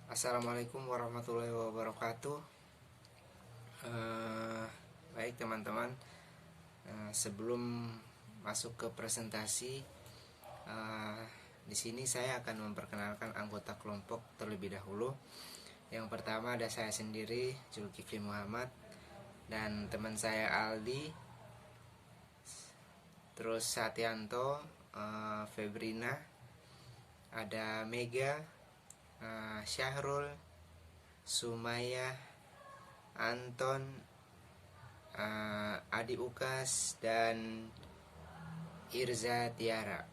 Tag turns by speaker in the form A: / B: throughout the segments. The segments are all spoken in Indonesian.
A: Assalamualaikum warahmatullahi wabarakatuh. Eh, Baik teman-teman, sebelum masuk ke presentasi, eh, di sini saya akan memperkenalkan anggota kelompok terlebih dahulu. Yang pertama ada saya sendiri, Zulkifli Muhammad, dan teman saya Aldi, terus Satyanto, Febrina, ada Mega, Syahrul, Sumaya, Anton, Adi Ukas, dan Irza Tiara.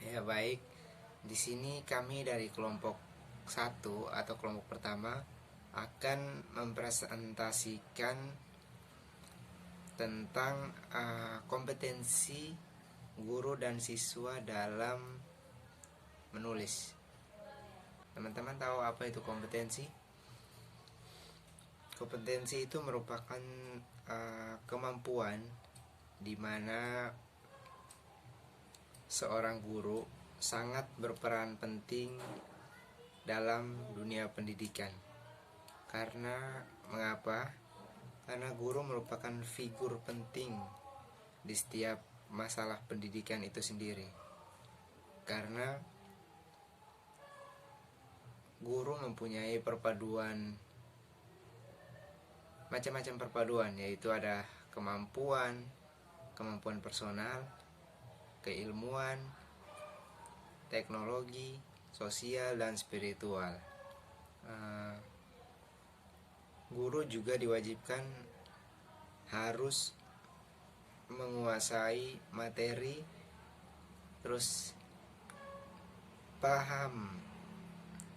A: Ya baik, di sini kami dari kelompok 1 atau kelompok pertama akan mempresentasikan tentang kompetensi guru dan siswa dalam menulis. Teman-teman tahu apa itu kompetensi? Kompetensi itu merupakan kemampuan di mana seorang guru sangat berperan penting dalam dunia pendidikan. Karena mengapa? Karena guru merupakan figur penting di setiap masalah pendidikan itu sendiri. Karena guru mempunyai macam-macam perpaduan, yaitu ada kemampuan personal, keilmuan, teknologi, sosial, dan spiritual. Guru juga diwajibkan harus menguasai materi, terus paham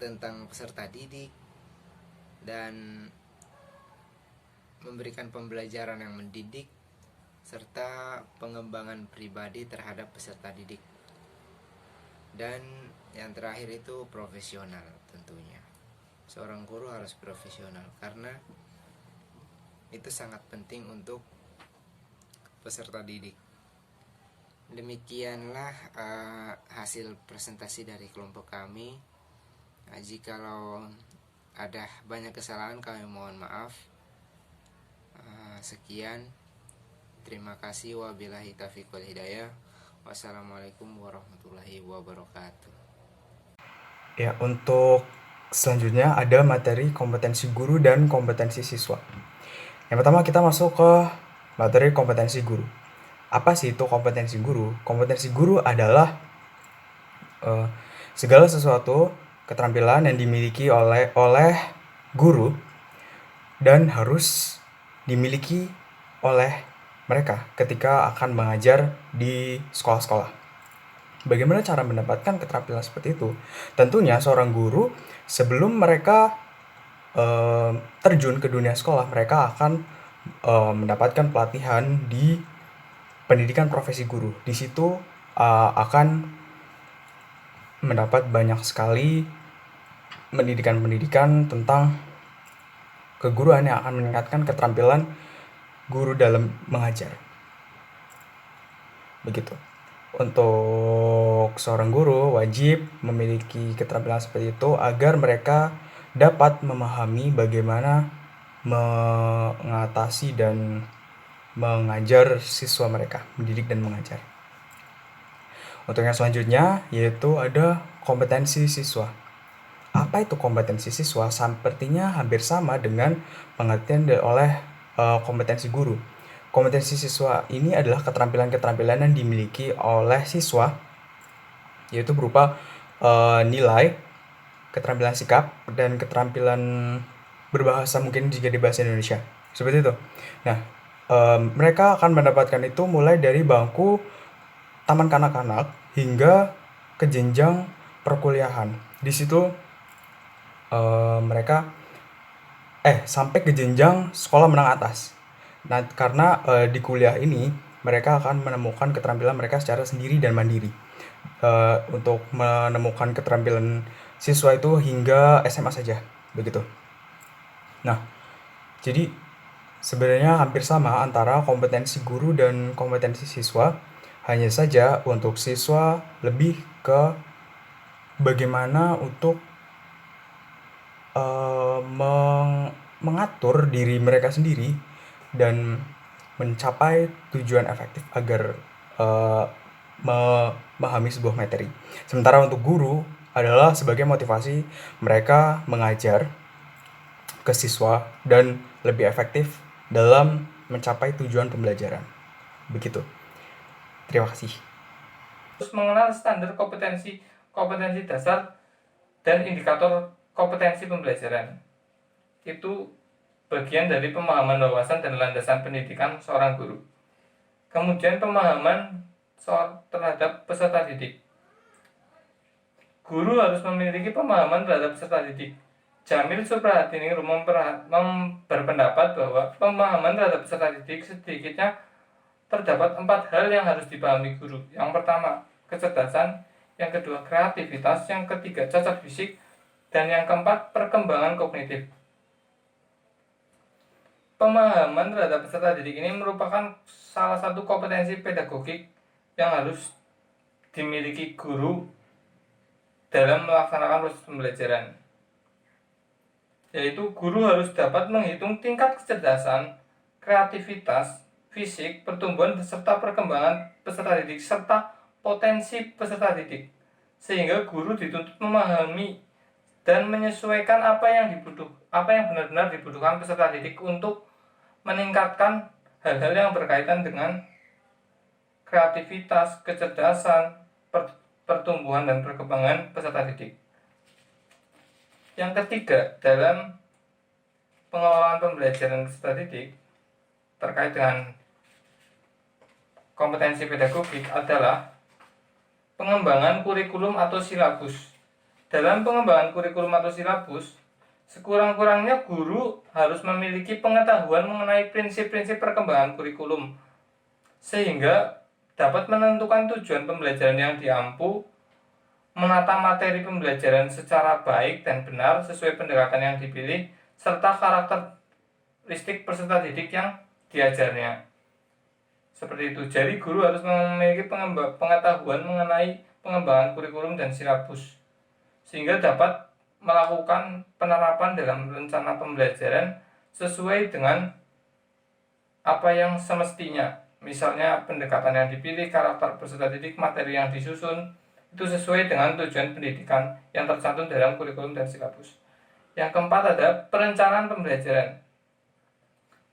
A: tentang peserta didik, dan memberikan pembelajaran yang mendidik, serta pengembangan pribadi terhadap peserta didik. Dan yang terakhir itu profesional tentunya. Seorang guru harus profesional karena itu sangat penting untuk peserta didik. Demikianlah hasil presentasi dari kelompok kami. Jikalau ada banyak kesalahan kami mohon maaf. Sekian, terima kasih, wabillahi taufiq wal hidayah. Wassalamualaikum warahmatullahi wabarakatuh.
B: Ya, untuk selanjutnya ada materi kompetensi guru dan kompetensi siswa. Yang pertama kita masuk ke materi kompetensi guru. Apa sih itu kompetensi guru? Kompetensi guru adalah segala sesuatu keterampilan yang dimiliki oleh guru dan harus dimiliki oleh mereka ketika akan mengajar di sekolah-sekolah. Bagaimana cara mendapatkan keterampilan seperti itu? Tentunya seorang guru sebelum mereka terjun ke dunia sekolah, mereka akan mendapatkan pelatihan di pendidikan profesi guru. Di situ akan mendapat banyak sekali pendidikan-pendidikan tentang keguruan yang akan meningkatkan keterampilan guru dalam mengajar. Begitu. Untuk seorang guru wajib memiliki keterampilan seperti itu agar mereka dapat memahami bagaimana mengatasi dan mengajar siswa mereka, mendidik dan mengajar. Untuk yang selanjutnya yaitu ada kompetensi siswa. Apa itu kompetensi siswa? Sepertinya hampir sama dengan pengertian oleh kompetensi guru. Kompetensi siswa ini adalah keterampilan-keterampilan yang dimiliki oleh siswa, yaitu berupa nilai, keterampilan sikap, dan keterampilan berbahasa mungkin jika di bahasa Indonesia. Seperti itu. Nah, mereka akan mendapatkan itu mulai dari bangku taman kanak-kanak hingga ke jenjang perkuliahan. Di situ mereka sampai ke jenjang sekolah menengah atas. Nah, karena di kuliah ini mereka akan menemukan keterampilan mereka secara sendiri dan mandiri. Untuk menemukan keterampilan siswa itu hingga SMA saja, begitu. Nah, jadi sebenarnya hampir sama antara kompetensi guru dan kompetensi siswa. Hanya saja untuk siswa lebih ke bagaimana untuk mengatur diri mereka sendiri dan mencapai tujuan efektif agar memahami sebuah materi. Sementara untuk guru adalah sebagai motivasi mereka mengajar ke siswa dan lebih efektif dalam mencapai tujuan pembelajaran. Begitu. Terima kasih.
C: Terus mengenal standar kompetensi dasar dan indikator kompetensi pembelajaran. Itu bagian dari pemahaman wawasan dan landasan pendidikan seorang guru. Kemudian pemahaman terhadap peserta didik. Guru harus memiliki pemahaman terhadap peserta didik. Jamil Suprahartiningrum berpendapat bahwa pemahaman terhadap peserta didik sedikitnya terdapat 4 hal yang harus dipahami guru. Yang pertama, kecerdasan. Yang kedua, kreativitas. Yang ketiga, cacat fisik. Dan yang keempat, perkembangan kognitif. Pemahaman terhadap peserta didik ini merupakan salah satu kompetensi pedagogik yang harus dimiliki guru dalam melaksanakan proses pembelajaran. Yaitu guru harus dapat menghitung tingkat kecerdasan, kreativitas, fisik, pertumbuhan beserta perkembangan peserta didik serta potensi peserta didik, sehingga guru dituntut memahami dan menyesuaikan apa yang benar-benar dibutuhkan peserta didik untuk meningkatkan hal-hal yang berkaitan dengan kreativitas, kecerdasan, pertumbuhan dan perkembangan peserta didik. Yang ketiga, dalam pengelolaan pembelajaran peserta didik terkait dengan kompetensi pedagogik adalah pengembangan kurikulum atau silabus. Dalam pengembangan kurikulum atau silabus, sekurang-kurangnya guru harus memiliki pengetahuan mengenai prinsip-prinsip perkembangan kurikulum, sehingga dapat menentukan tujuan pembelajaran yang diampu, menata materi pembelajaran secara baik dan benar sesuai pendekatan yang dipilih, serta karakteristik peserta didik yang diajarnya. Seperti itu. Jadi guru harus memiliki pengetahuan mengenai pengembangan kurikulum dan silabus, sehingga dapat melakukan penerapan dalam rencana pembelajaran sesuai dengan apa yang semestinya. Misalnya pendekatan yang dipilih, karakter peserta didik, materi yang disusun, itu sesuai dengan tujuan pendidikan yang tercantum dalam kurikulum dan silabus. Yang keempat ada perencanaan pembelajaran.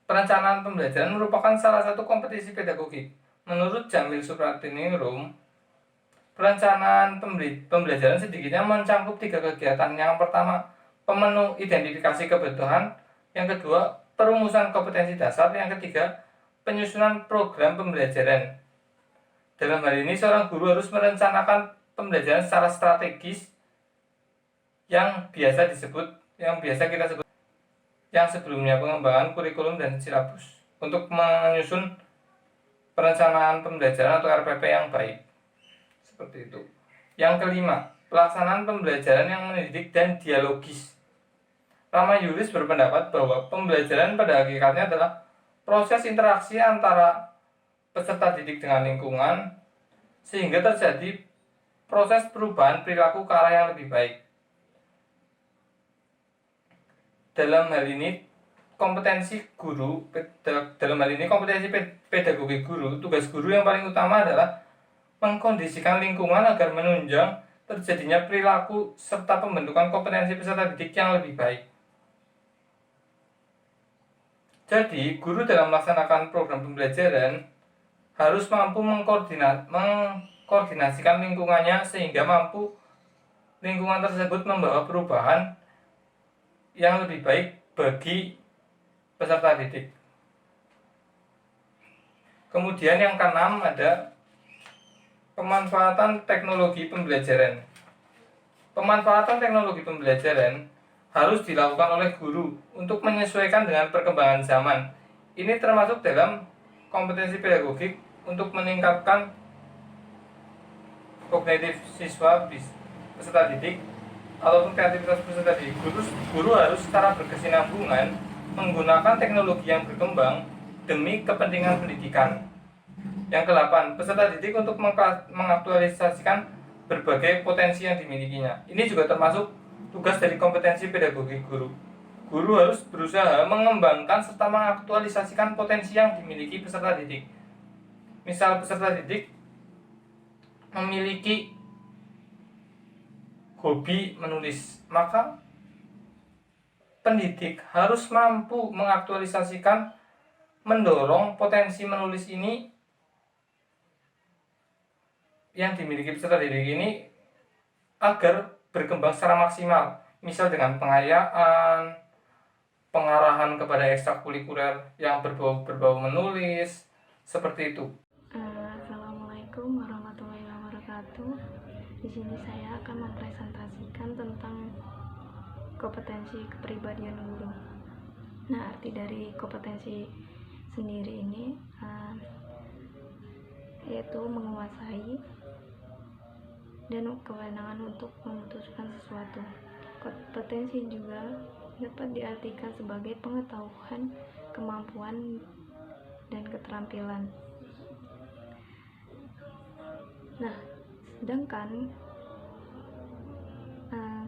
C: Perencanaan pembelajaran merupakan salah satu kompetisi pedagogik. Menurut Jamil Suprahartiningrum, perencanaan pembelajaran sedikitnya mencakup 3 kegiatan. Yang pertama, identifikasi kebutuhan. Yang kedua, perumusan kompetensi dasar. Yang ketiga, penyusunan program pembelajaran. Dalam hal ini, seorang guru harus merencanakan pembelajaran secara strategis yang biasa kita sebut yang sebelumnya pengembangan kurikulum dan silabus untuk menyusun perencanaan pembelajaran atau RPP yang baik. Seperti itu. Yang kelima, pelaksanaan pembelajaran yang mendidik dan dialogis. Rama Yulis berpendapat bahwa pembelajaran pada hakikatnya adalah proses interaksi antara peserta didik dengan lingkungan, sehingga terjadi proses perubahan perilaku ke arah yang lebih baik. Dalam hal ini kompetensi pedagogi guru, tugas guru yang paling utama adalah mengkondisikan lingkungan agar menunjang terjadinya perilaku serta pembentukan kompetensi peserta didik yang lebih baik. Jadi, guru dalam melaksanakan program pembelajaran harus mampu mengkoordinasikan lingkungannya sehingga lingkungan tersebut membawa perubahan yang lebih baik bagi peserta didik. Kemudian yang keenam ada pemanfaatan teknologi pembelajaran. Pemanfaatan teknologi pembelajaran harus dilakukan oleh guru untuk menyesuaikan dengan perkembangan zaman. Ini termasuk dalam kompetensi pedagogik untuk meningkatkan kognitif siswa peserta didik ataupun kreativitas peserta didik. Guru harus secara berkesinambungan menggunakan teknologi yang berkembang demi kepentingan pendidikan. Yang ke-8, peserta didik untuk mengaktualisasikan berbagai potensi yang dimilikinya. Ini juga termasuk Tugas dari kompetensi pedagogi guru. Guru harus berusaha mengembangkan serta mengaktualisasikan potensi yang dimiliki peserta didik. Misal peserta didik memiliki hobi menulis, maka pendidik harus mampu mengaktualisasikan, mendorong potensi menulis ini yang dimiliki peserta didik ini agar berkembang secara maksimal, misal dengan pengayaan, pengarahan kepada ekstrakurikuler yang berbau menulis, seperti itu.
D: Assalamualaikum warahmatullahi wabarakatuh. Di sini saya akan mempresentasikan tentang kompetensi kepribadian guru. Nah, arti dari kompetensi sendiri ini yaitu menguasai dan kewenangan untuk memutuskan sesuatu. Kompetensi juga dapat diartikan sebagai pengetahuan, kemampuan, dan keterampilan. Nah, sedangkan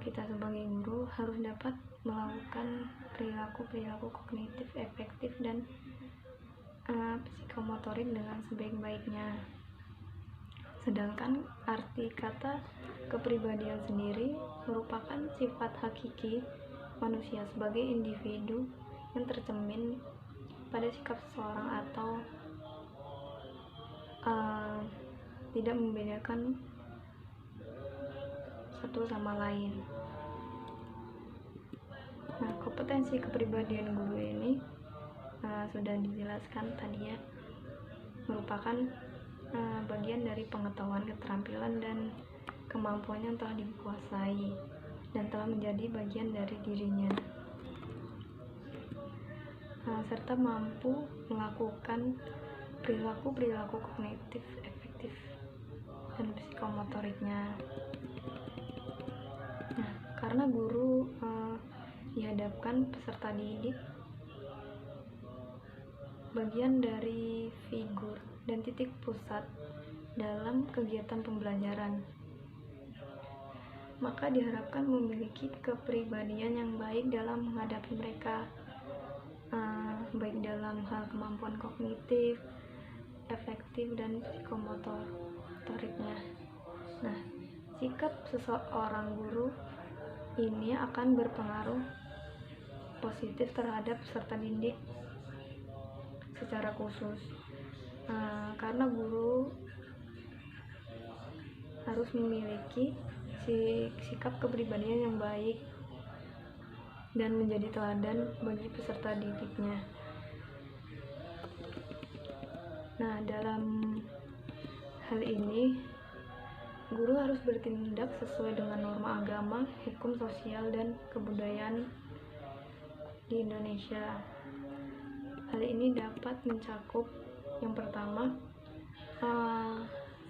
D: kita sebagai guru harus dapat melakukan perilaku kognitif efektif dan psikomotorik dengan sebaik-baiknya. Sedangkan arti kata kepribadian sendiri merupakan sifat hakiki manusia sebagai individu yang tercermin pada sikap seseorang atau tidak membedakan satu sama lain. Nah, kompetensi kepribadian guru ini sudah dijelaskan tadi ya, merupakan bagian dari pengetahuan, keterampilan, dan kemampuan yang telah dikuasai dan telah menjadi bagian dari dirinya, serta mampu melakukan perilaku kognitif efektif dan psikomotoriknya. Nah, karena guru dihadapkan peserta didik bagian dari figur dan titik pusat dalam kegiatan pembelajaran, maka diharapkan memiliki kepribadian yang baik dalam menghadapi mereka, baik dalam hal kemampuan kognitif, efektif, dan psikomotoriknya. Nah, sikap seseorang guru ini akan berpengaruh positif terhadap peserta didik secara khusus, karena guru harus memiliki sikap kepribadian yang baik dan menjadi teladan bagi peserta didiknya. Nah, dalam hal ini guru harus bertindak sesuai dengan norma agama, hukum sosial, dan kebudayaan di Indonesia. Hal ini dapat mencakup yang pertama,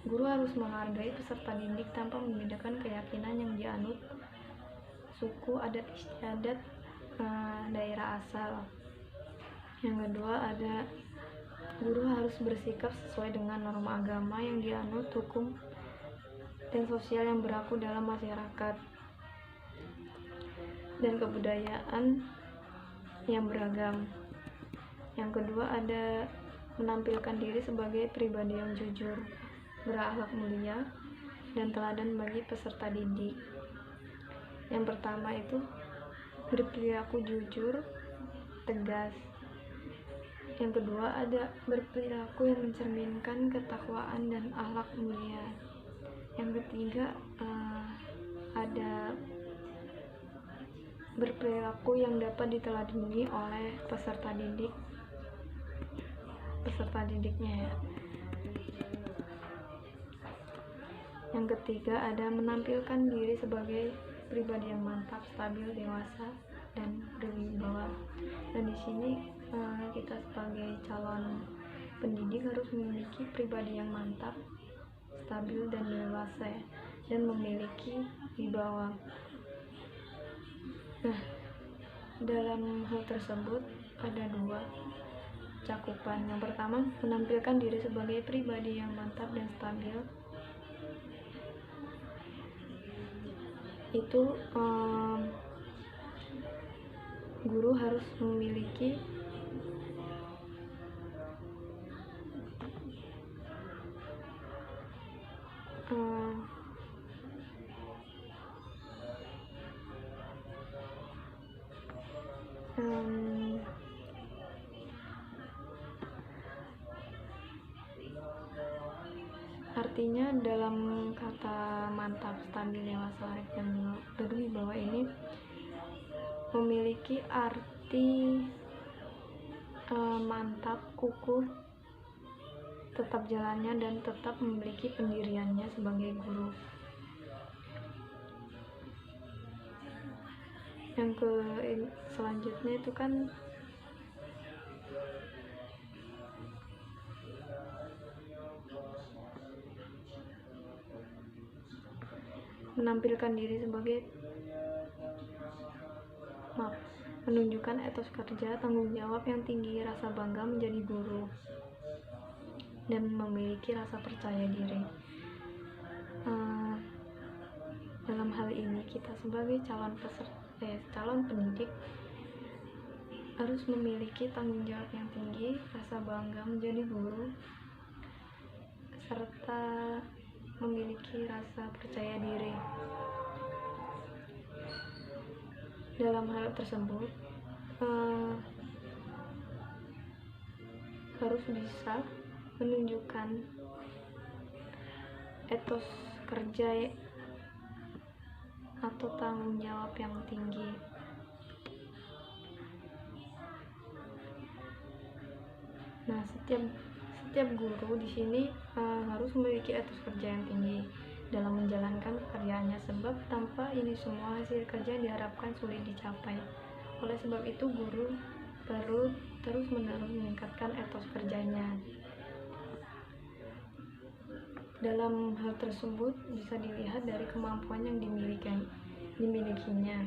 D: guru harus menghargai peserta didik tanpa membedakan keyakinan yang dianut, suku, adat istiadat, daerah asal. Yang kedua, guru harus bersikap sesuai dengan norma agama yang dianut, hukum dan sosial yang berlaku dalam masyarakat, dan kebudayaan yang beragam. Yang kedua, menampilkan diri sebagai pribadi yang jujur, berakhlak mulia, dan teladan bagi peserta didik. Yang pertama itu berperilaku jujur, tegas. Yang kedua, berperilaku yang mencerminkan ketakwaan dan akhlak mulia. Yang ketiga, ada berperilaku yang dapat diteladani oleh peserta didiknya ya. Yang ketiga, ada menampilkan diri sebagai pribadi yang mantap, stabil, dewasa, dan berwibawa. Dan di sini kita sebagai calon pendidik harus memiliki pribadi yang mantap, stabil, dan dewasa ya, dan memiliki wibawa. Nah, dalam hal tersebut ada dua cakupan. Yang pertama, menampilkan diri sebagai pribadi yang mantap dan stabil. itu guru harus memiliki artinya dalam kata mantap, stabil, dewasa, arif, dan berwibawa ini memiliki arti mantap, kukuh, tetap jalannya, dan tetap memiliki pendiriannya sebagai guru. Yang selanjutnya itu kan menampilkan diri sebagai menunjukkan etos kerja, tanggung jawab yang tinggi, rasa bangga menjadi guru, dan memiliki rasa percaya diri. Dalam hal ini kita sebagai calon pendidik harus memiliki tanggung jawab yang tinggi, rasa bangga menjadi guru, serta memiliki rasa percaya diri. Dalam hal tersebut harus bisa menunjukkan etos kerja atau tanggung jawab yang tinggi. Nah, setiap guru di sini harus memiliki etos kerja yang tinggi dalam menjalankan pekerjaannya, sebab tanpa ini semua hasil kerja diharapkan sulit dicapai. Oleh sebab itu guru perlu terus-menerus meningkatkan etos kerjanya. Dalam hal tersebut bisa dilihat dari kemampuan yang dimilikinya,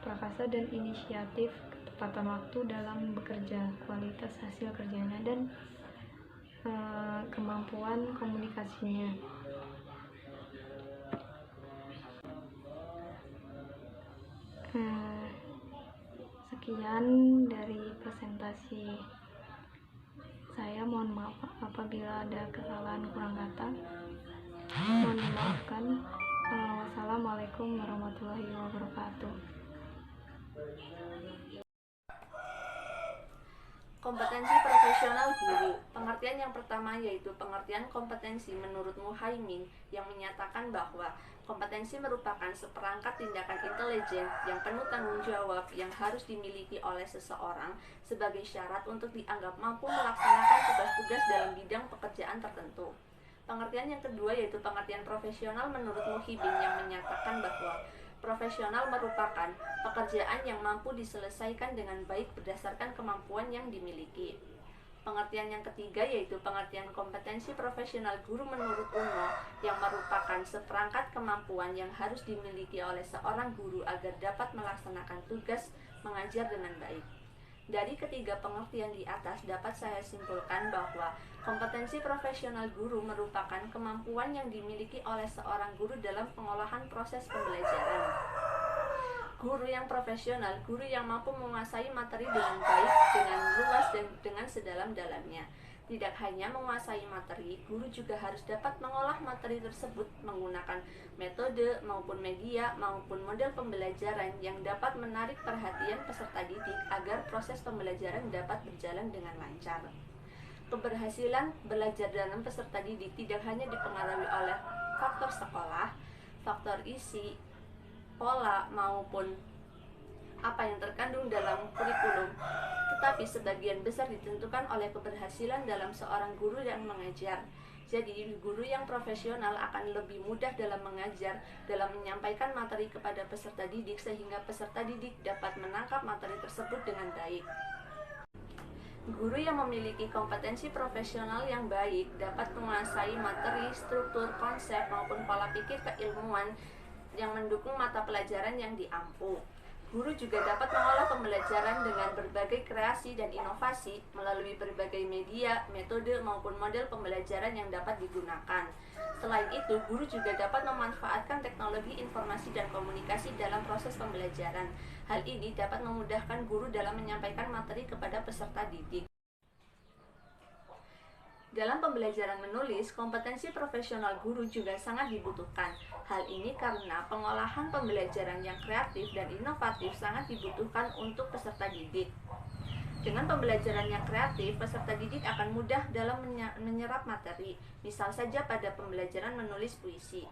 D: prakasa dan inisiatif, ketepatan waktu dalam bekerja, kualitas hasil kerjanya, dan kemampuan komunikasinya. Sekian dari presentasi saya. Mohon maaf apabila ada kesalahan kurang kata. Mohon dimaafkan. Wassalamualaikum warahmatullahi wabarakatuh.
E: Kompetensi profesional guru. Pengertian yang pertama yaitu pengertian kompetensi menurut Muhaimin yang menyatakan bahwa kompetensi merupakan seperangkat tindakan intelijen yang penuh tanggung jawab yang harus dimiliki oleh seseorang sebagai syarat untuk dianggap mampu melaksanakan tugas-tugas dalam bidang pekerjaan tertentu. Pengertian yang kedua yaitu pengertian profesional menurut Muhibin yang menyatakan bahwa profesional merupakan pekerjaan yang mampu diselesaikan dengan baik berdasarkan kemampuan yang dimiliki. Pengertian yang ketiga yaitu pengertian kompetensi profesional guru menurut Uno yang merupakan seperangkat kemampuan yang harus dimiliki oleh seorang guru agar dapat melaksanakan tugas mengajar dengan baik. Dari ketiga pengertian di atas dapat saya simpulkan bahwa kompetensi profesional guru merupakan kemampuan yang dimiliki oleh seorang guru dalam pengolahan proses pembelajaran. Guru yang profesional, guru yang mampu menguasai materi dengan baik, dengan luas, dan dengan sedalam-dalamnya. Tidak hanya menguasai materi, guru juga harus dapat mengolah materi tersebut menggunakan metode maupun media maupun model pembelajaran yang dapat menarik perhatian peserta didik agar proses pembelajaran dapat berjalan dengan lancar. Keberhasilan belajar dalam peserta didik tidak hanya dipengaruhi oleh faktor sekolah, faktor isi, pola maupun apa yang terkandung dalam kurikulum, tetapi sebagian besar ditentukan oleh keberhasilan dalam seorang guru yang mengajar. Jadi, guru yang profesional akan lebih mudah dalam mengajar, dalam menyampaikan materi kepada peserta didik sehingga peserta didik dapat menangkap materi tersebut dengan baik. Guru yang memiliki kompetensi profesional yang baik dapat menguasai materi, struktur, konsep, maupun pola pikir keilmuan yang mendukung mata pelajaran yang diampu. Guru juga dapat mengolah pembelajaran dengan berbagai kreasi dan inovasi melalui berbagai media, metode, maupun model pembelajaran yang dapat digunakan. Selain itu, guru juga dapat memanfaatkan teknologi informasi dan komunikasi dalam proses pembelajaran. Hal ini dapat memudahkan guru dalam menyampaikan materi kepada peserta didik. Dalam pembelajaran menulis, kompetensi profesional guru juga sangat dibutuhkan. Hal ini karena pengolahan pembelajaran yang kreatif dan inovatif sangat dibutuhkan untuk peserta didik. Dengan pembelajaran yang kreatif, peserta didik akan mudah dalam menyerap materi, misal saja pada pembelajaran menulis puisi.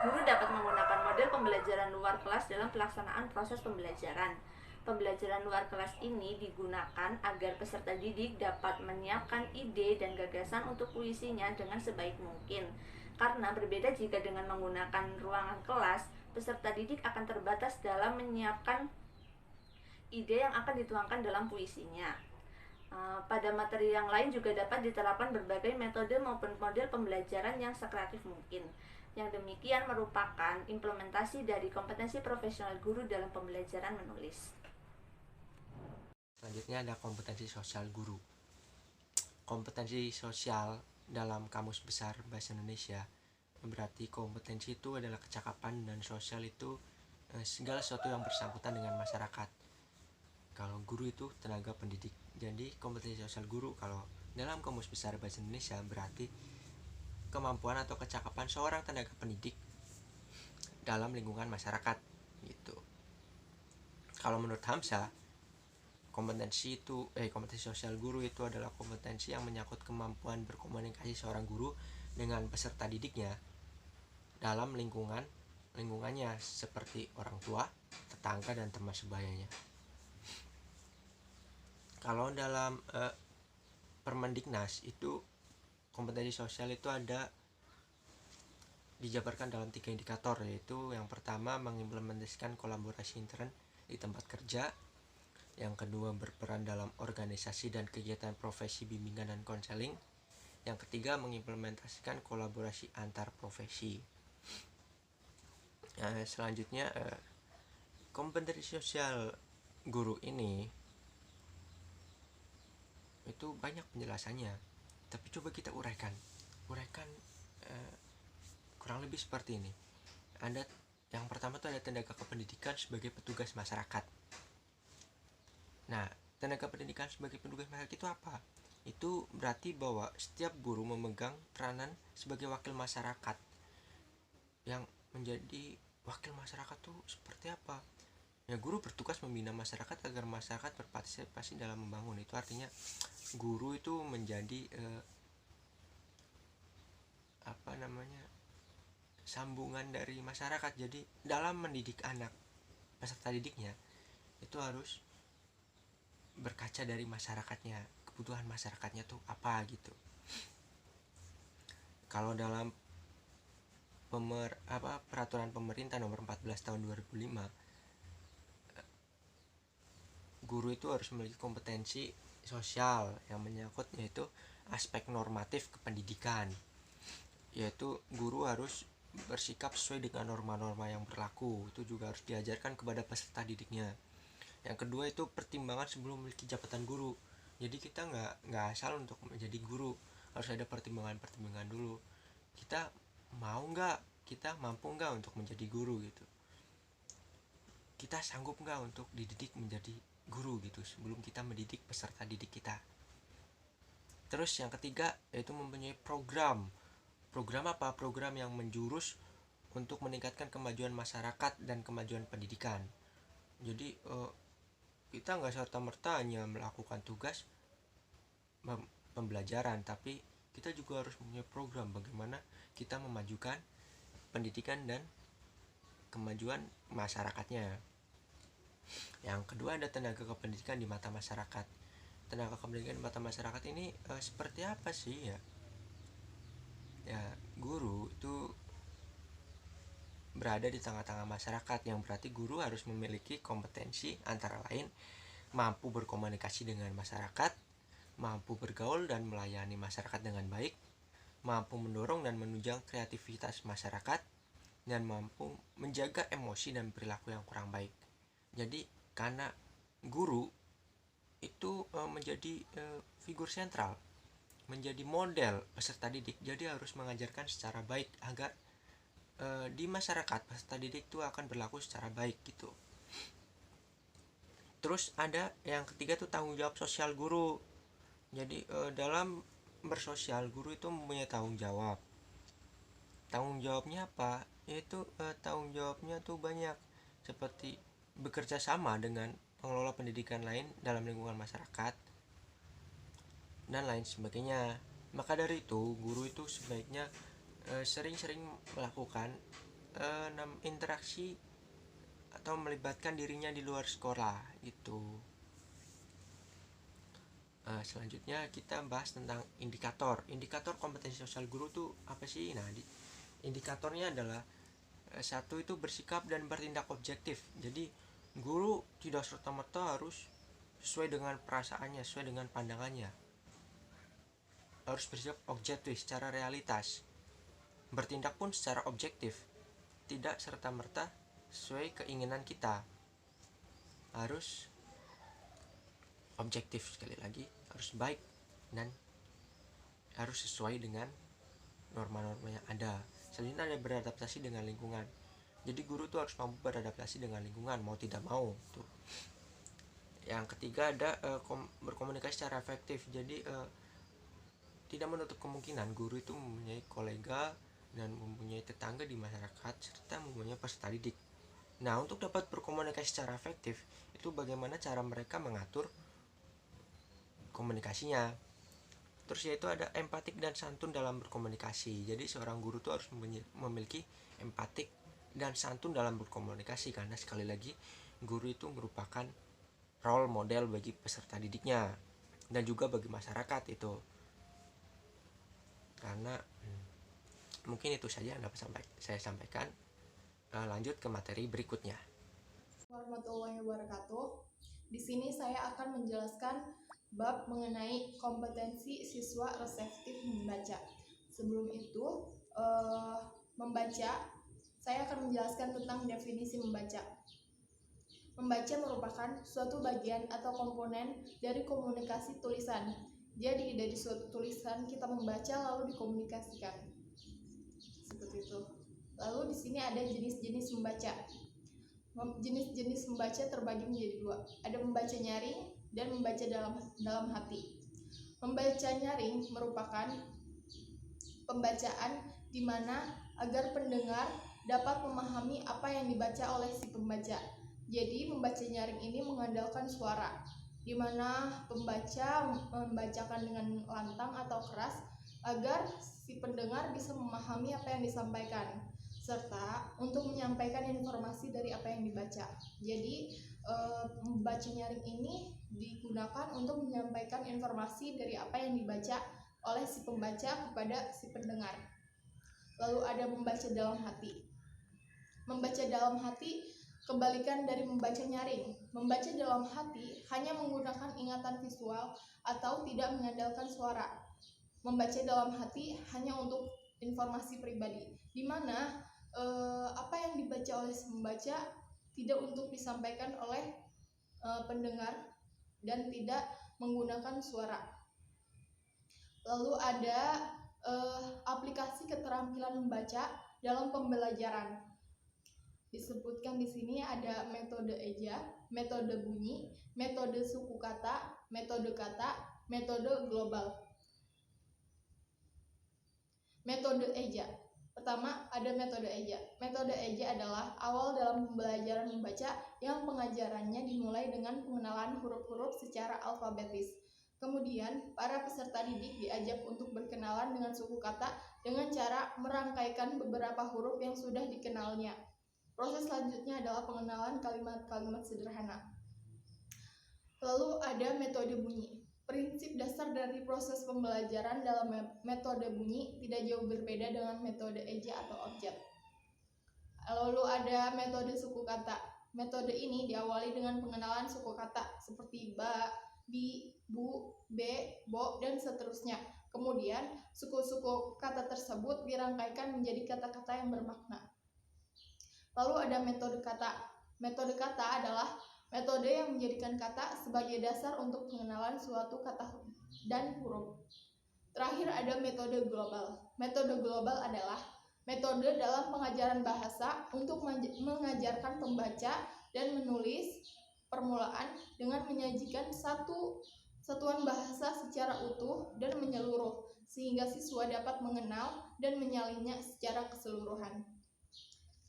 E: Guru dapat menggunakan model pembelajaran luar kelas dalam pelaksanaan proses pembelajaran. Pembelajaran luar kelas ini digunakan agar peserta didik dapat menyiapkan ide dan gagasan untuk puisinya dengan sebaik mungkin. Karena berbeda jika dengan menggunakan ruangan kelas, peserta didik akan terbatas dalam menyiapkan ide yang akan dituangkan dalam puisinya. Pada materi yang lain juga dapat diterapkan berbagai metode maupun model pembelajaran yang sekreatif mungkin. Yang demikian merupakan implementasi dari kompetensi profesional guru dalam pembelajaran menulis.
A: Selanjutnya ada kompetensi sosial guru. Kompetensi sosial dalam Kamus Besar Bahasa Indonesia berarti kompetensi itu adalah kecakapan dan sosial itu segala sesuatu yang bersangkutan dengan masyarakat. Kalau guru itu tenaga pendidik. Jadi kompetensi sosial guru kalau dalam Kamus Besar Bahasa Indonesia berarti kemampuan atau kecakapan seorang tenaga pendidik dalam lingkungan masyarakat gitu. Kalau menurut Hamzah, kompetensi sosial guru itu adalah kompetensi yang menyangkut kemampuan berkomunikasi seorang guru dengan peserta didiknya dalam lingkungannya seperti orang tua, tetangga, dan teman sebayanya. Kalau dalam Permendiknas itu kompetensi sosial itu ada dijabarkan dalam 3 indikator, yaitu yang pertama mengimplementasikan kolaborasi intern di tempat kerja, yang kedua berperan dalam organisasi dan kegiatan profesi bimbingan dan konseling, yang ketiga mengimplementasikan kolaborasi antar profesi. Selanjutnya kompetensi sosial guru ini itu banyak penjelasannya, tapi coba kita uraikan kurang lebih seperti ini. Ada yang pertama itu ada tenaga kependidikan sebagai petugas masyarakat. Nah, tenaga pendidikan sebagai petugas masyarakat itu apa? Itu berarti bahwa setiap guru memegang peranan sebagai wakil masyarakat. Yang menjadi wakil masyarakat itu seperti apa? Ya, guru bertugas membina masyarakat agar masyarakat berpartisipasi dalam membangun. Itu artinya guru itu menjadi sambungan dari masyarakat. Jadi dalam mendidik anak, peserta didiknya itu harus berkaca dari masyarakatnya, kebutuhan masyarakatnya tuh apa gitu. Kalau dalam peraturan pemerintah nomor 14 tahun 2005, guru itu harus memiliki kompetensi sosial yang menyangkut yaitu aspek normatif kependidikan, yaitu guru harus bersikap sesuai dengan norma-norma yang berlaku. Itu juga harus diajarkan kepada peserta didiknya. Yang kedua itu pertimbangan sebelum memiliki jabatan guru. Jadi kita nggak asal untuk menjadi guru, harus ada pertimbangan dulu. Kita mampu nggak untuk menjadi guru gitu. Kita sanggup nggak untuk dididik menjadi guru gitu sebelum kita mendidik peserta didik kita. Terus yang ketiga yaitu mempunyai program apa? Program yang menjurus untuk meningkatkan kemajuan masyarakat dan kemajuan pendidikan. Jadi kita nggak serta-merta hanya melakukan tugas pembelajaran, tapi kita juga harus mempunyai program bagaimana kita memajukan pendidikan dan kemajuan masyarakatnya. Yang kedua ada tenaga kependidikan di mata masyarakat. Tenaga kependidikan di mata masyarakat ini seperti apa sih ya? Ya, guru itu berada di tengah-tengah masyarakat, yang berarti guru harus memiliki kompetensi antara lain mampu berkomunikasi dengan masyarakat, mampu bergaul dan melayani masyarakat dengan baik, mampu mendorong dan menunjang kreativitas masyarakat, dan mampu menjaga emosi dan perilaku yang kurang baik. Jadi karena guru itu menjadi figur sentral
F: menjadi model peserta didik. Jadi harus mengajarkan secara baik agar di masyarakat peserta didik itu akan berlaku secara baik gitu. Terus ada yang ketiga tuh tanggung jawab sosial guru. Jadi dalam bersosial, guru itu mempunyai tanggung jawab. Tanggung jawabnya apa? Yaitu tanggung jawabnya tuh banyak, seperti bekerja sama dengan pengelola pendidikan lain dalam lingkungan masyarakat dan lain sebagainya. Maka dari itu, guru itu sebaiknya sering-sering melakukan interaksi atau melibatkan dirinya di luar sekolah gitu. Selanjutnya kita bahas tentang indikator kompetensi sosial guru tuh apa sih? Nah, indikatornya adalah satu itu bersikap dan bertindak objektif. Jadi guru tidak serta-merta harus sesuai dengan perasaannya, sesuai dengan pandangannya. Harus bersikap objektif secara realitas. Bertindak pun secara objektif, tidak serta-merta sesuai keinginan kita. Harus objektif, sekali lagi harus baik dan harus sesuai dengan norma-norma yang ada. Selanjutnya ada beradaptasi dengan lingkungan. Jadi guru tuh harus mampu beradaptasi dengan lingkungan, mau tidak mau tuh. Yang ketiga ada berkomunikasi secara efektif. Jadi tidak menutup kemungkinan guru itu mempunyai kolega dan mempunyai tetangga di masyarakat serta mempunyai peserta didik. Nah, untuk dapat berkomunikasi secara efektif itu bagaimana cara mereka mengatur komunikasinya. Terus yaitu ada empatik dan santun dalam berkomunikasi. Jadi seorang guru itu harus memiliki empatik dan santun dalam berkomunikasi, karena sekali lagi guru itu merupakan role model bagi peserta didiknya dan juga bagi masyarakat itu. Karena mungkin itu saja yang dapat saya sampaikan. Lanjut ke materi berikutnya.
G: Warahmatullahi wabarakatuh. Di sini saya akan menjelaskan bab mengenai kompetensi siswa reseptif membaca. Sebelum itu, membaca, saya akan menjelaskan tentang definisi membaca. Membaca merupakan suatu bagian atau komponen dari komunikasi tulisan. Jadi dari suatu tulisan kita membaca lalu dikomunikasikan. Seperti itu. Lalu di sini ada jenis-jenis membaca. Jenis-jenis membaca terbagi menjadi dua. Ada membaca nyaring dan membaca dalam hati. Membaca nyaring merupakan pembacaan di mana agar pendengar dapat memahami apa yang dibaca oleh si pembaca. Jadi membaca nyaring ini mengandalkan suara, di mana pembaca membacakan dengan lantang atau keras agar si pendengar bisa memahami apa yang disampaikan, serta untuk menyampaikan informasi dari apa yang dibaca. Jadi membaca nyaring ini digunakan untuk menyampaikan informasi dari apa yang dibaca oleh si pembaca kepada si pendengar. Lalu ada membaca dalam hati. Membaca dalam hati kebalikan dari membaca nyaring. Membaca dalam hati hanya menggunakan ingatan visual atau tidak mengandalkan suara. Membaca dalam hati hanya untuk informasi pribadi, di mana apa yang dibaca oleh si pembaca tidak untuk disampaikan oleh pendengar dan tidak menggunakan suara. Lalu ada aplikasi keterampilan membaca dalam pembelajaran. Disebutkan di sini ada metode eja, metode bunyi, metode suku kata, metode global. Metode eja. Pertama, ada metode eja. Metode eja adalah awal dalam pembelajaran membaca yang pengajarannya dimulai dengan pengenalan huruf-huruf secara alfabetis. Kemudian, para peserta didik diajak untuk berkenalan dengan suku kata dengan cara merangkaikan beberapa huruf yang sudah dikenalnya. Proses selanjutnya adalah pengenalan kalimat-kalimat sederhana. Lalu ada metode bunyi. Prinsip dasar dari proses pembelajaran dalam metode bunyi tidak jauh berbeda dengan metode eja atau objek. Lalu ada metode suku kata. Metode ini diawali dengan pengenalan suku kata seperti ba, bi, bu, be, bo, dan seterusnya. Kemudian, suku-suku kata tersebut dirangkaikan menjadi kata-kata yang bermakna. Lalu ada metode kata. Metode kata adalah metode yang menjadikan kata sebagai dasar untuk pengenalan suatu kata dan huruf. Terakhir ada metode global. Metode global adalah metode dalam pengajaran bahasa untuk mengajarkan pembaca dan menulis permulaan dengan menyajikan satu satuan bahasa secara utuh dan menyeluruh, sehingga siswa dapat mengenal dan menyalinnya secara keseluruhan.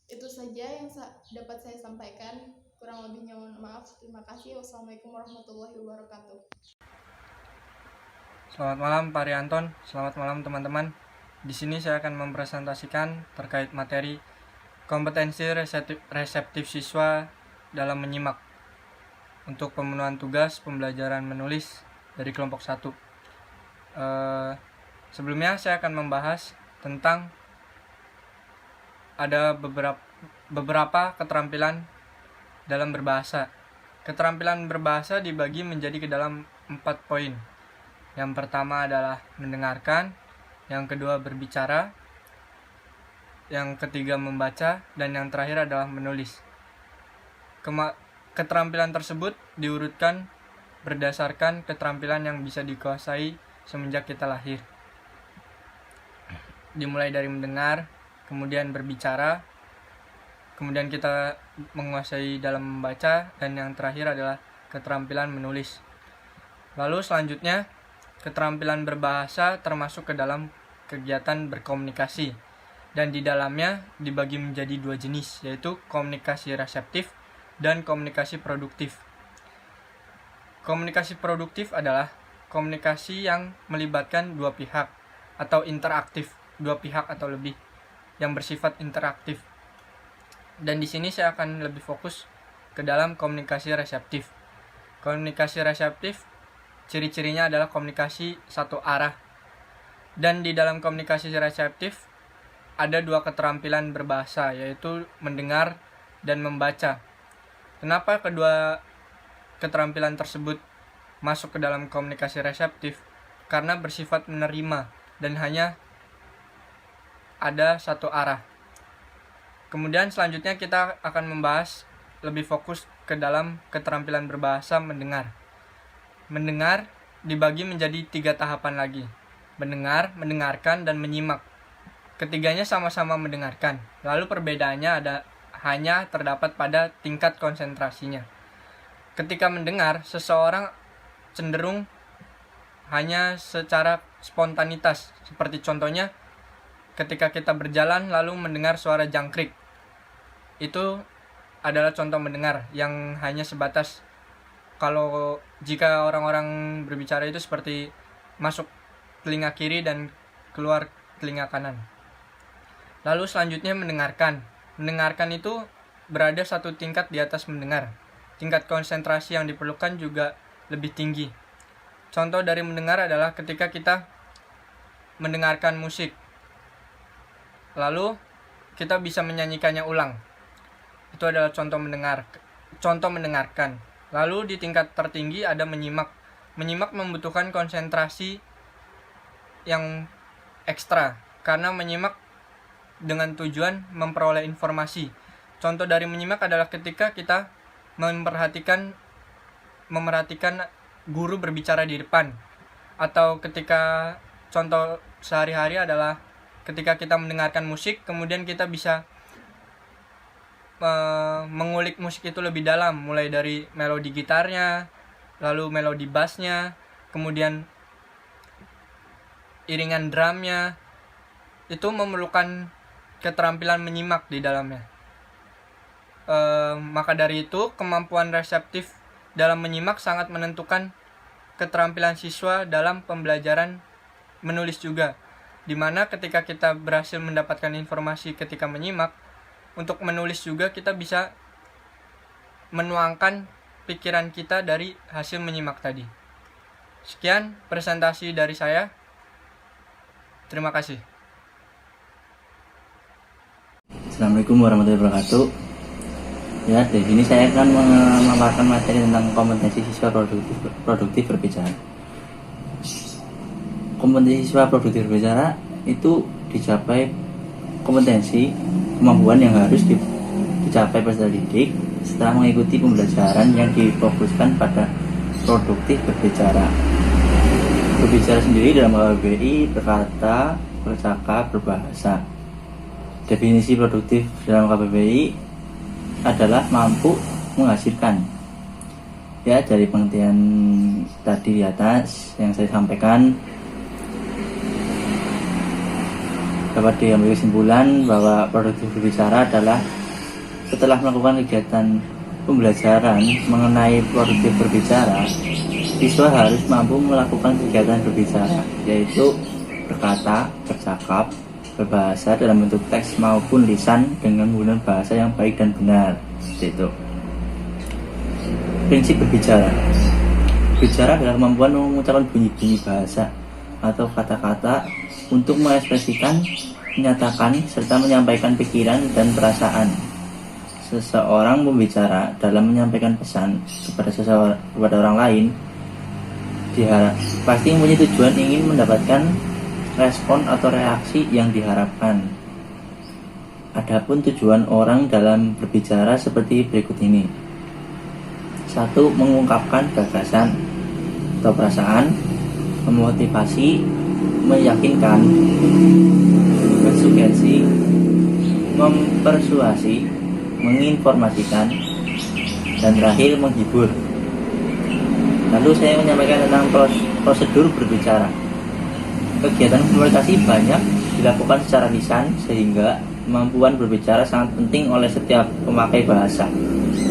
G: Itu saja yang dapat saya sampaikan. Kurang lebihnya mohon maaf. Terima kasih. Wassalamualaikum warahmatullahi wabarakatuh.
C: Selamat malam Pak Rianton, selamat malam teman-teman. Di sini saya akan mempresentasikan terkait materi kompetensi reseptif siswa dalam menyimak untuk pemenuhan tugas pembelajaran menulis dari kelompok 1. Sebelumnya saya akan membahas tentang ada beberapa keterampilan dalam berbahasa. Keterampilan berbahasa dibagi menjadi ke dalam 4 poin. Yang pertama adalah mendengarkan, yang kedua berbicara, yang ketiga membaca, dan yang terakhir adalah menulis. Keterampilan tersebut diurutkan berdasarkan keterampilan yang bisa dikuasai semenjak kita lahir. Dimulai dari mendengar, kemudian berbicara, kemudian kita menguasai dalam membaca, dan yang terakhir adalah keterampilan menulis. Lalu selanjutnya, keterampilan berbahasa termasuk ke dalam kegiatan berkomunikasi, dan di dalamnya dibagi menjadi 2 jenis, yaitu komunikasi reseptif dan komunikasi produktif. Komunikasi produktif adalah komunikasi yang melibatkan 2 pihak atau interaktif, 2 pihak atau lebih, yang bersifat interaktif. Dan di sini saya akan lebih fokus ke dalam komunikasi reseptif. Komunikasi reseptif ciri-cirinya adalah komunikasi satu arah. Dan di dalam komunikasi reseptif ada 2 keterampilan berbahasa, yaitu mendengar dan membaca. Kenapa kedua keterampilan tersebut masuk ke dalam komunikasi reseptif? Karena bersifat menerima dan hanya ada satu arah. Kemudian selanjutnya kita akan membahas lebih fokus ke dalam keterampilan berbahasa mendengar. Mendengar dibagi menjadi 3 tahapan lagi. Mendengar, mendengarkan, dan menyimak. Ketiganya sama-sama mendengarkan. Lalu perbedaannya hanya terdapat pada tingkat konsentrasinya. Ketika mendengar, seseorang cenderung hanya secara spontanitas. Seperti contohnya, ketika kita berjalan lalu mendengar suara jangkrik. Itu adalah contoh mendengar yang hanya sebatas, kalau jika orang-orang berbicara itu seperti masuk telinga kiri dan keluar telinga kanan. Lalu selanjutnya mendengarkan. Mendengarkan itu berada 1 tingkat di atas mendengar. Tingkat konsentrasi yang diperlukan juga lebih tinggi. Contoh dari mendengar adalah ketika kita mendengarkan musik, lalu kita bisa menyanyikannya ulang. Itu adalah contoh mendengarkan. Lalu di tingkat tertinggi ada menyimak. Menyimak membutuhkan konsentrasi yang ekstra, karena menyimak dengan tujuan memperoleh informasi. Contoh dari menyimak adalah ketika kita memerhatikan guru berbicara di depan, atau ketika contoh sehari-hari adalah ketika kita mendengarkan musik, kemudian kita bisa mengulik musik itu lebih dalam, mulai dari melodi gitarnya, lalu melodi bassnya, kemudian iringan drumnya. Itu memerlukan keterampilan menyimak di dalamnya. Maka dari itu, kemampuan reseptif dalam menyimak sangat menentukan keterampilan siswa dalam pembelajaran menulis juga, dimana ketika kita berhasil mendapatkan informasi ketika menyimak, untuk menulis juga kita bisa menuangkan pikiran kita dari hasil menyimak tadi. Sekian presentasi dari saya. Terima kasih.
H: Assalamualaikum warahmatullahi wabarakatuh. Ya, di sini saya akan memaparkan materi tentang kompetensi siswa produktif berbicara. Kompetensi siswa produktif berbicara itu dicapai kompetensi kemampuan yang harus dicapai peserta didik setelah mengikuti pembelajaran yang difokuskan pada produktif berbicara. Berbicara sendiri dalam KBBI berkata, bercakap, berbahasa. Definisi produktif dalam KBBI adalah mampu menghasilkan. Ya, dari pengertian tadi di atas yang saya sampaikan, dapat diambil kesimpulan bahwa produktif berbicara adalah setelah melakukan kegiatan pembelajaran mengenai produktif berbicara, siswa harus mampu melakukan kegiatan berbicara, yaitu berkata, bercakap, berbahasa dalam bentuk teks maupun lisan dengan menggunakan bahasa yang baik dan benar. Seperti itu. Prinsip berbicara. Bicara adalah kemampuan mengucapkan bunyi-bunyi bahasa atau kata-kata untuk mengekspresikan, menyatakan, serta menyampaikan pikiran dan perasaan. Seseorang pembicara dalam menyampaikan pesan kepada orang lain pasti mempunyai tujuan ingin mendapatkan respon atau reaksi yang diharapkan. Adapun tujuan orang dalam berbicara seperti berikut ini. 1. Mengungkapkan gagasan atau perasaan, memotivasi, meyakinkan, mensugesti, mempersuasi, menginformasikan, dan terakhir menghibur. Lalu saya menyampaikan tentang prosedur berbicara. Kegiatan komunikasi banyak dilakukan secara lisan sehingga kemampuan berbicara sangat penting oleh setiap pemakai bahasa.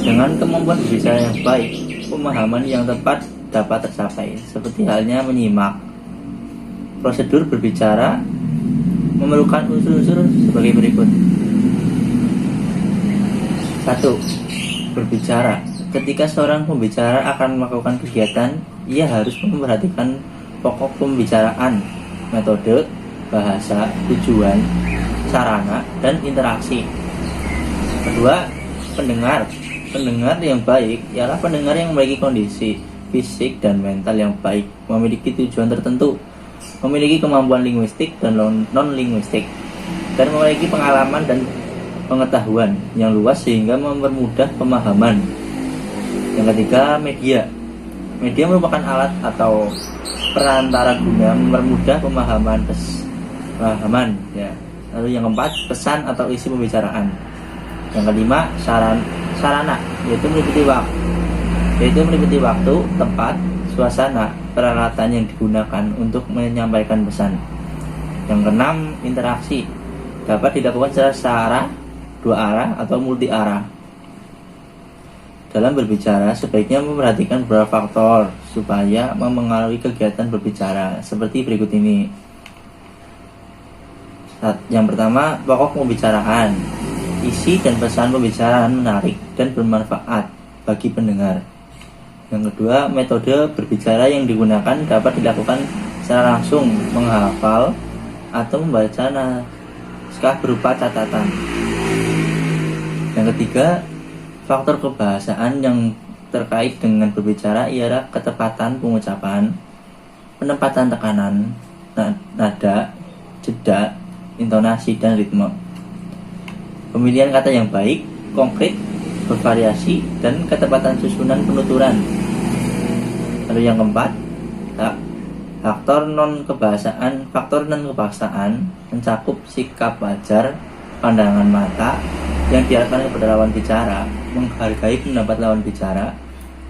H: Dengan kemampuan berbicara yang baik, pemahaman yang tepat dapat tercapai, seperti halnya menyimak. Prosedur berbicara memerlukan unsur-unsur sebagai berikut. 1. Berbicara. Ketika seorang pembicara akan melakukan kegiatan, ia harus memperhatikan pokok pembicaraan, metode, bahasa, tujuan, sarana, dan interaksi. Kedua, pendengar. Pendengar yang baik ialah pendengar yang memiliki kondisi fisik dan mental yang baik, memiliki tujuan tertentu, memiliki kemampuan linguistik dan non-linguistik, dan memiliki pengalaman dan pengetahuan yang luas sehingga mempermudah pemahaman. Yang ketiga, media. Media merupakan alat atau perantara guna mempermudah pemahaman ya. Lalu yang keempat, pesan atau isi pembicaraan. Yang kelima, sarana, yaitu meliputi waktu, tempat, suasana, peralatan yang digunakan untuk menyampaikan pesan. Yang keenam, interaksi, dapat dilakukan secara dua arah atau multi arah. Dalam berbicara, sebaiknya memperhatikan beberapa faktor supaya memengaruhi kegiatan berbicara seperti berikut ini. Yang pertama, pokok pembicaraan. Isi dan pesan pembicaraan menarik dan bermanfaat bagi pendengar. Yang kedua, metode berbicara yang digunakan dapat dilakukan secara langsung, menghafal, atau membaca naskah berupa catatan. Yang ketiga, faktor kebahasaan yang terkait dengan berbicara ialah ketepatan pengucapan, penempatan tekanan, nada, jeda, intonasi, dan ritme. Pemilihan kata yang baik, konkret, bervariasi, dan ketepatan susunan penuturan. Lalu yang keempat, faktor non kebahasaan mencakup sikap wajar, pandangan mata yang diarahkan kepada lawan bicara, menghargai pendapat lawan bicara,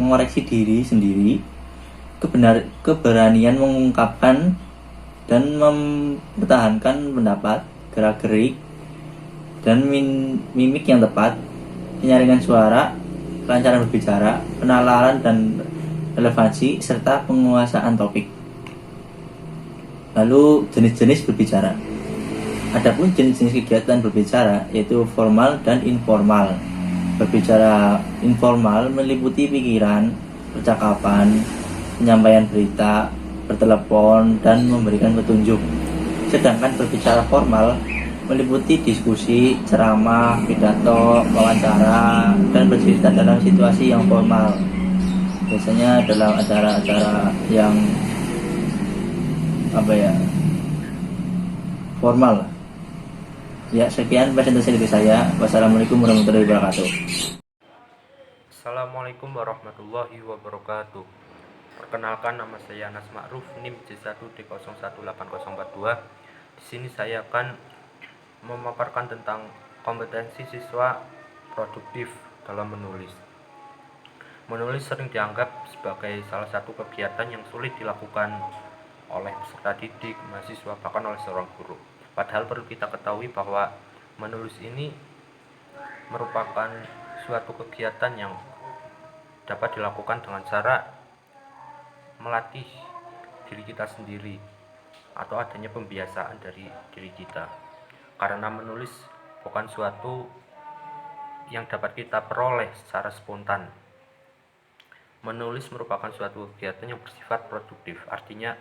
H: mengoreksi diri sendiri, keberanian mengungkapkan dan mempertahankan pendapat, gerak-gerik, dan mimik yang tepat, penyaringan suara, kelancaran berbicara, penalaran dan relevansi, serta penguasaan topik. Lalu jenis-jenis berbicara. Adapun jenis-jenis kegiatan berbicara yaitu formal dan informal. Berbicara informal meliputi pikiran, percakapan, penyampaian berita, bertelepon, dan memberikan petunjuk. Sedangkan berbicara formal meliputi diskusi, ceramah, pidato, wawancara, dan bercerita dalam situasi yang formal. Biasanya dalam acara-acara yang formal. Ya, sekian presentasi dari saya. Wassalamualaikum warahmatullahi wabarakatuh.
I: Assalamualaikum warahmatullahi wabarakatuh. Perkenalkan, nama saya Anas Ma'ruf, NIM J1D018042. Di sini saya akan memaparkan tentang kompetensi siswa produktif dalam menulis. Menulis sering dianggap sebagai salah satu kegiatan yang sulit dilakukan oleh peserta didik, mahasiswa, bahkan oleh seorang guru. Padahal perlu kita ketahui bahwa menulis ini merupakan suatu kegiatan yang dapat dilakukan dengan cara melatih diri kita sendiri atau adanya pembiasaan dari diri kita, karena menulis bukan suatu yang dapat kita peroleh secara spontan. Menulis merupakan suatu kegiatan yang bersifat produktif, artinya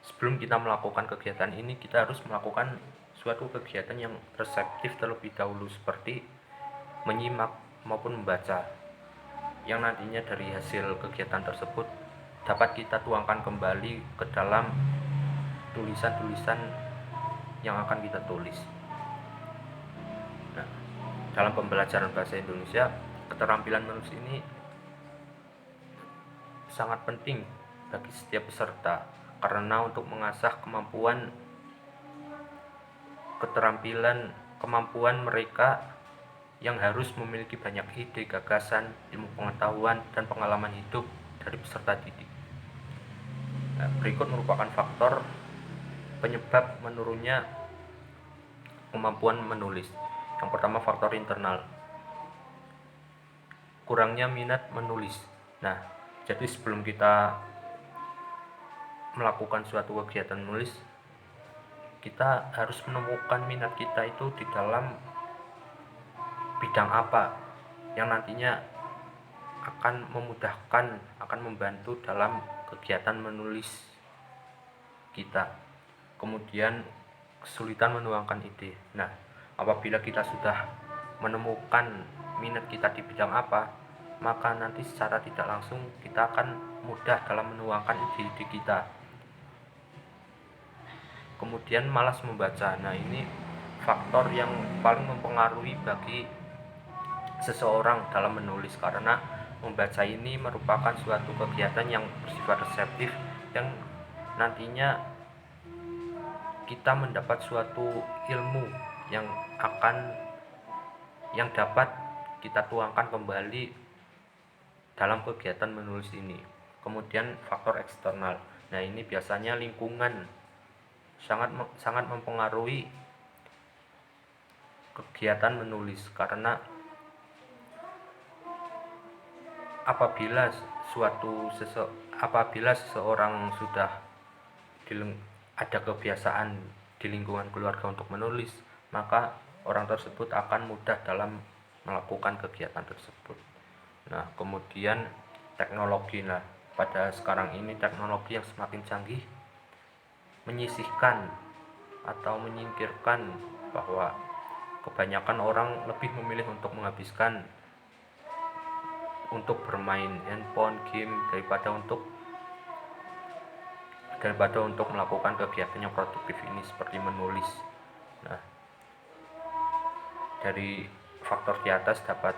I: sebelum kita melakukan kegiatan ini kita harus melakukan suatu kegiatan yang reseptif terlebih dahulu, seperti menyimak maupun membaca, yang nantinya dari hasil kegiatan tersebut dapat kita tuangkan kembali ke dalam tulisan-tulisan yang akan kita tulis. Nah, dalam pembelajaran bahasa Indonesia, keterampilan menulis ini sangat penting bagi setiap peserta, karena untuk mengasah kemampuan mereka yang harus memiliki banyak ide, gagasan, ilmu pengetahuan, dan pengalaman hidup dari peserta didik. Nah, berikut merupakan faktor penyebab menurunnya kemampuan menulis. Yang pertama, faktor internal, kurangnya minat menulis. Nah, jadi sebelum kita melakukan suatu kegiatan menulis, kita harus menemukan minat kita itu di dalam bidang apa yang nantinya akan memudahkan, akan membantu dalam kegiatan menulis kita. Kemudian kesulitan menuangkan ide. Nah, apabila kita sudah menemukan minat kita di bidang apa, maka nanti secara tidak langsung kita akan mudah dalam menuangkan ide-ide kita. Kemudian malas membaca. Nah, ini faktor yang paling mempengaruhi bagi seseorang dalam menulis, karena membaca ini merupakan suatu kegiatan yang bersifat reseptif, yang nantinya kita mendapat suatu ilmu yang dapat kita tuangkan kembali dalam kegiatan menulis ini. Kemudian faktor eksternal. Nah, ini biasanya lingkungan sangat mempengaruhi kegiatan menulis, karena apabila seseorang sudah ada kebiasaan di lingkungan keluarga untuk menulis, maka orang tersebut akan mudah dalam melakukan kegiatan tersebut. Nah, kemudian teknologi. Nah, pada sekarang ini teknologi yang semakin canggih menyisihkan atau menyingkirkan bahwa kebanyakan orang lebih memilih untuk menghabiskan untuk bermain handphone, game, daripada untuk melakukan kegiatan yang produktif ini seperti menulis. Nah, dari faktor di atas dapat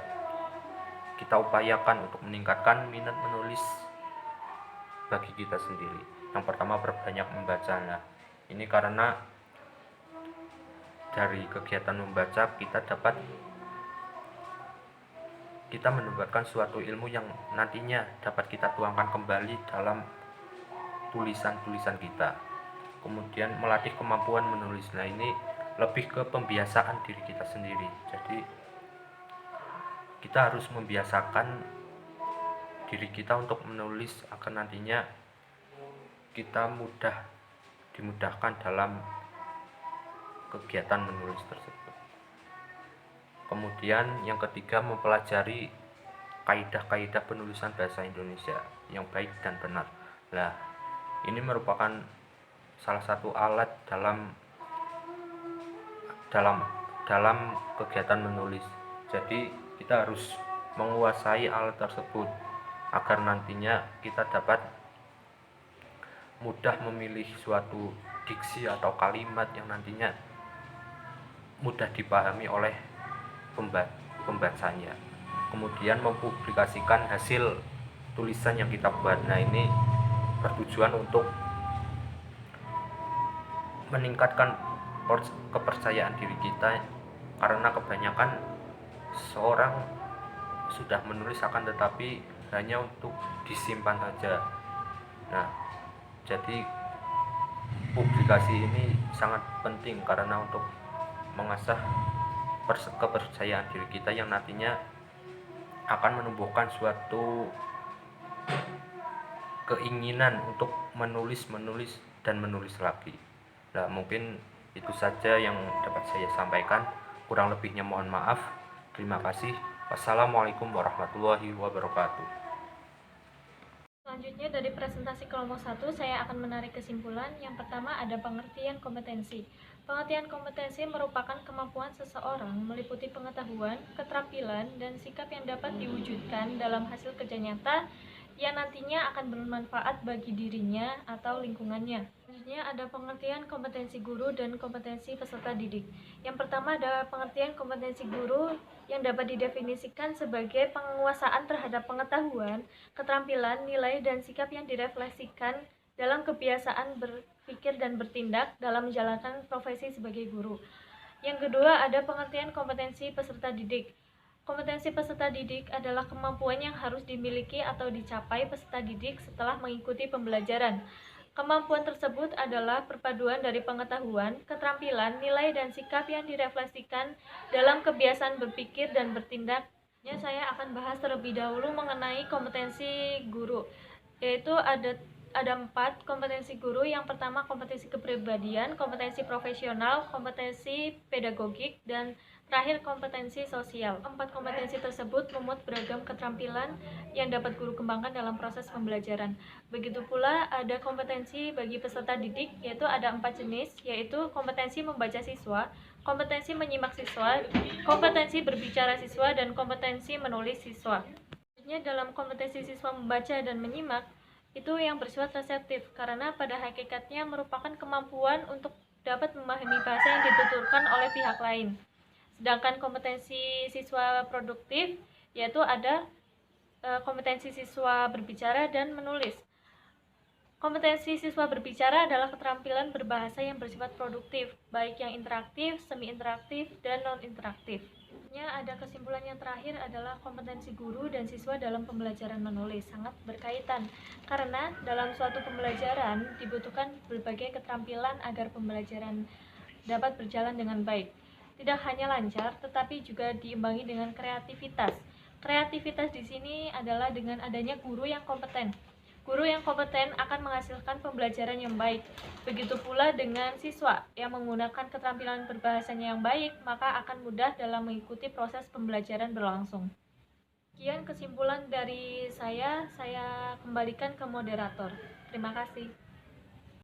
I: kita upayakan untuk meningkatkan minat menulis bagi kita sendiri. Yang pertama, perbanyak membaca. Nah, ini karena dari kegiatan membaca kita mendapatkan suatu ilmu yang nantinya dapat kita tuangkan kembali dalam tulisan-tulisan kita. Kemudian melatih kemampuan menulis. Nah, ini lebih ke pembiasaan diri kita sendiri. Jadi kita harus membiasakan diri kita untuk menulis agar nantinya kita dimudahkan dalam kegiatan menulis tersebut. Kemudian yang ketiga, mempelajari kaidah-kaidah penulisan bahasa Indonesia yang baik dan benar. Nah, ini merupakan salah satu alat dalam kegiatan menulis. Jadi kita harus menguasai alat tersebut agar nantinya kita dapat mudah memilih suatu diksi atau kalimat yang nantinya mudah dipahami oleh pembacanya. Kemudian mempublikasikan hasil tulisan yang kita buat. Nah, ini bertujuan untuk meningkatkan kepercayaan diri kita, karena kebanyakan seorang sudah menulis akan tetapi hanya untuk disimpan saja. Nah, jadi publikasi ini sangat penting karena untuk mengasah kepercayaan diri kita yang nantinya akan menumbuhkan suatu keinginan untuk menulis dan menulis lagi. Nah, mungkin itu saja yang dapat saya sampaikan. Kurang lebihnya mohon maaf. Terima kasih. Wassalamualaikum warahmatullahi wabarakatuh.
D: Selanjutnya dari presentasi kelompok 1 saya akan menarik kesimpulan. Yang pertama ada pengertian kompetensi. Pengertian kompetensi merupakan kemampuan seseorang meliputi pengetahuan, keterampilan, dan sikap yang dapat diwujudkan dalam hasil kerja nyata yang nantinya akan bermanfaat bagi dirinya atau lingkungannya. Selanjutnya ada pengertian kompetensi guru dan kompetensi peserta didik. Yang pertama ada pengertian kompetensi guru yang dapat didefinisikan sebagai penguasaan terhadap pengetahuan, keterampilan, nilai, dan sikap yang direfleksikan dalam kebiasaan berpikir dan bertindak dalam menjalankan profesi sebagai guru. Yang kedua ada pengertian kompetensi peserta didik. Kompetensi peserta didik adalah kemampuan yang harus dimiliki atau dicapai peserta didik setelah mengikuti pembelajaran. Kemampuan tersebut adalah perpaduan dari pengetahuan, keterampilan, nilai, dan sikap yang direfleksikan dalam kebiasaan berpikir dan bertindak. Saya akan bahas terlebih dahulu mengenai kompetensi guru, yaitu ada 4 kompetensi guru. Yang pertama kompetensi kepribadian, kompetensi profesional, kompetensi pedagogik, dan terakhir kompetensi sosial. 4 kompetensi tersebut memuat beragam keterampilan yang dapat guru kembangkan dalam proses pembelajaran. Begitu pula ada kompetensi bagi peserta didik, yaitu ada 4 jenis, yaitu kompetensi membaca siswa, kompetensi menyimak siswa, kompetensi berbicara siswa, dan kompetensi menulis siswa. Dalam kompetensi siswa membaca dan menyimak, itu yang bersifat reseptif, karena pada hakikatnya merupakan kemampuan untuk dapat memahami bahasa yang dituturkan oleh pihak lain. Sedangkan kompetensi siswa produktif, yaitu ada kompetensi siswa berbicara dan menulis. Kompetensi siswa berbicara adalah keterampilan berbahasa yang bersifat produktif, baik yang interaktif, semi-interaktif, dan non-interaktif. Ada kesimpulan yang terakhir adalah kompetensi guru dan siswa dalam pembelajaran menulis sangat berkaitan, karena dalam suatu pembelajaran dibutuhkan berbagai keterampilan agar pembelajaran dapat berjalan dengan baik. Tidak hanya lancar, tetapi juga diimbangi dengan kreativitas. Kreativitas di sini adalah dengan adanya guru yang kompeten. Guru yang kompeten akan menghasilkan pembelajaran yang baik. Begitu pula dengan siswa yang menggunakan keterampilan berbahasanya yang baik, maka akan mudah dalam mengikuti proses pembelajaran berlangsung. Sekian kesimpulan dari saya kembalikan ke moderator. Terima kasih.